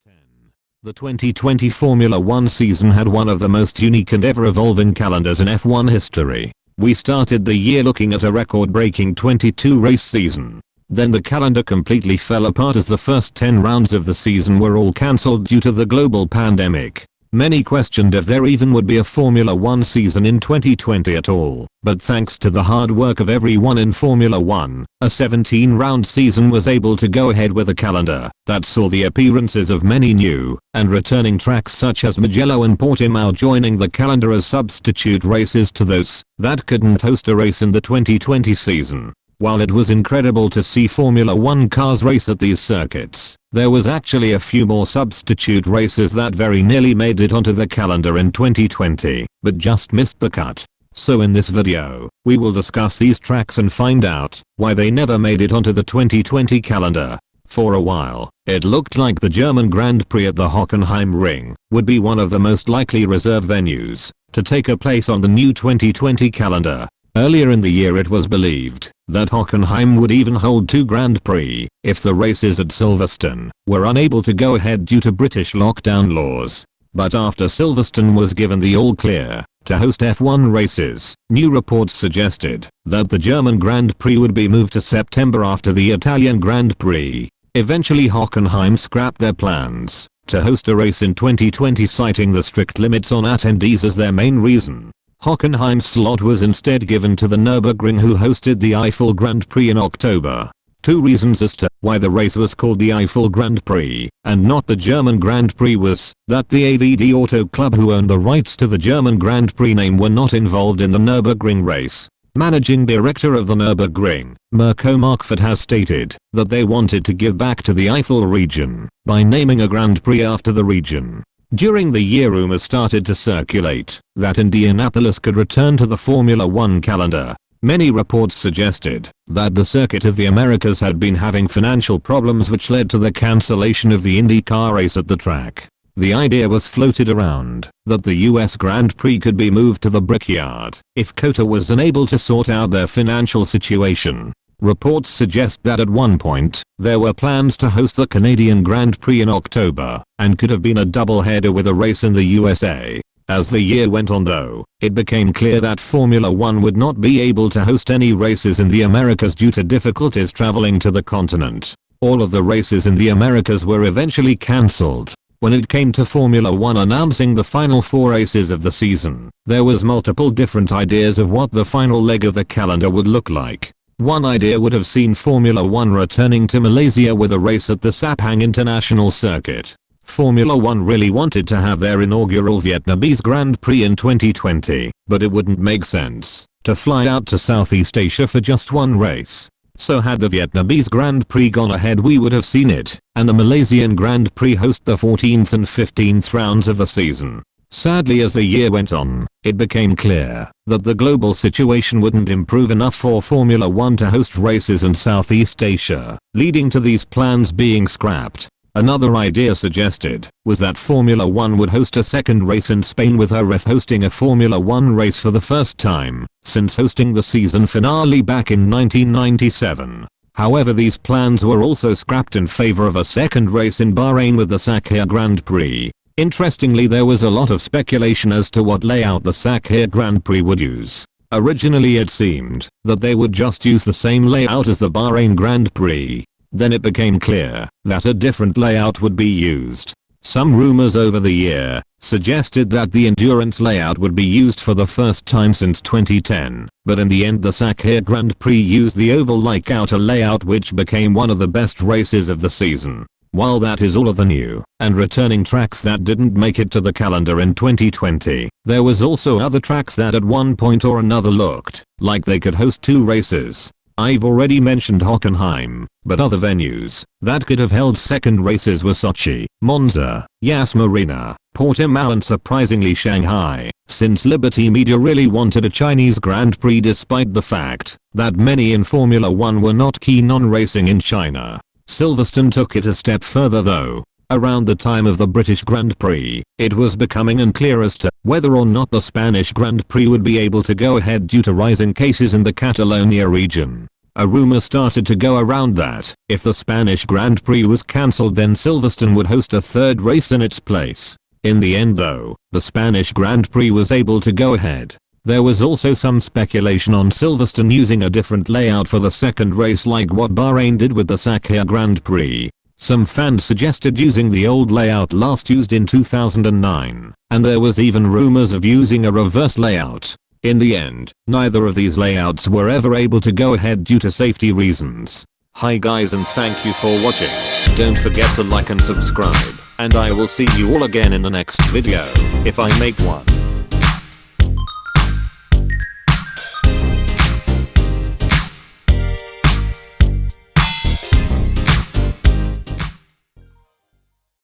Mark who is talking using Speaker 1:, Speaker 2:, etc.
Speaker 1: 10. The 2020 Formula 1 season had one of the most unique and ever-evolving calendars in F1 history. We started the year looking at a record-breaking 22-race season. Then the calendar completely fell apart as the first 10 rounds of the season were all cancelled due to the global pandemic. Many questioned if there even would be a Formula 1 season in 2020 at all, but thanks to the hard work of everyone in Formula 1, a 17-round season was able to go ahead with a calendar that saw the appearances of many new and returning tracks such as Mugello and Portimao joining the calendar as substitute races to those that couldn't host a race in the 2020 season. While it was incredible to see Formula 1 cars race at these circuits, there was actually a few more substitute races that very nearly made it onto the calendar in 2020, but just missed the cut. So in this video, we will discuss these tracks and find out why they never made it onto the 2020 calendar. For a while, it looked like the German Grand Prix at the Hockenheim Ring would be one of the most likely reserve venues to take a place on the new 2020 calendar. Earlier in the year it was believed that Hockenheim would even hold 2 Grand Prix if the races at Silverstone were unable to go ahead due to British lockdown laws. But after Silverstone was given the all clear to host F1 races, new reports suggested that the German Grand Prix would be moved to September after the Italian Grand Prix. Eventually Hockenheim scrapped their plans to host a race in 2020, citing the strict limits on attendees as their main reason. Hockenheim's slot was instead given to the Nürburgring, who hosted the Eifel Grand Prix in October. 2 reasons as to why the race was called the Eifel Grand Prix and not the German Grand Prix was that the AVD Auto Club, who owned the rights to the German Grand Prix name, were not involved in the Nürburgring race. Managing director of the Nürburgring, Mirko Markford, has stated that they wanted to give back to the Eifel region by naming a Grand Prix after the region. During the year, rumors started to circulate that Indianapolis could return to the Formula 1 calendar. Many reports suggested that the Circuit of the Americas had been having financial problems, which led to the cancellation of the IndyCar race at the track. The idea was floated around that the US Grand Prix could be moved to the Brickyard if COTA was unable to sort out their financial situation. Reports suggest that at one point, there were plans to host the Canadian Grand Prix in October, and could have been a doubleheader with a race in the USA. As the year went on though, it became clear that Formula 1 would not be able to host any races in the Americas due to difficulties traveling to the continent. All of the races in the Americas were eventually cancelled. When it came to Formula 1 announcing the final 4 races of the season, there was multiple different ideas of what the final leg of the calendar would look like. One idea would have seen Formula 1 returning to Malaysia with a race at the Sepang International Circuit. Formula 1 really wanted to have their inaugural Vietnamese Grand Prix in 2020, but it wouldn't make sense to fly out to Southeast Asia for just one race. So had the Vietnamese Grand Prix gone ahead, we would have seen it, and the Malaysian Grand Prix host the 14th and 15th rounds of the season. Sadly, as the year went on, it became clear that the global situation wouldn't improve enough for Formula 1 to host races in Southeast Asia, leading to these plans being scrapped. Another idea suggested was that Formula 1 would host a second race in Spain, with Jerez hosting a Formula 1 race for the first time since hosting the season finale back in 1997. However, these plans were also scrapped in favor of a second race in Bahrain with the Sakhir Grand Prix. Interestingly, there was a lot of speculation as to what layout the Sakhir Grand Prix would use. Originally it seemed that they would just use the same layout as the Bahrain Grand Prix. Then it became clear that a different layout would be used. Some rumors over the year suggested that the endurance layout would be used for the first time since 2010, but in the end the Sakhir Grand Prix used the oval-like outer layout, which became one of the best races of the season. While that is all of the new and returning tracks that didn't make it to the calendar in 2020, there was also other tracks that at one point or another looked like they could host 2 races. I've already mentioned Hockenheim, but other venues that could have held second races were Sochi, Monza, Yas Marina, Portimao, and surprisingly Shanghai, since Liberty Media really wanted a Chinese Grand Prix despite the fact that many in Formula 1 were not keen on racing in China. Silverstone took it a step further though. Around the time of the British Grand Prix, it was becoming unclear as to whether or not the Spanish Grand Prix would be able to go ahead due to rising cases in the Catalonia region. A rumor started to go around that if the Spanish Grand Prix was cancelled, then Silverstone would host a third race in its place. In the end though, the Spanish Grand Prix was able to go ahead. There was also some speculation on Silverstone using a different layout for the second race, like what Bahrain did with the Sakhir Grand Prix. Some fans suggested using the old layout last used in 2009, and there was even rumors of using a reverse layout. In the end, neither of these layouts were ever able to go ahead due to safety reasons. Hi guys, and thank you for watching. Don't forget to like and subscribe, and I will see you all again in the next video, if I make one.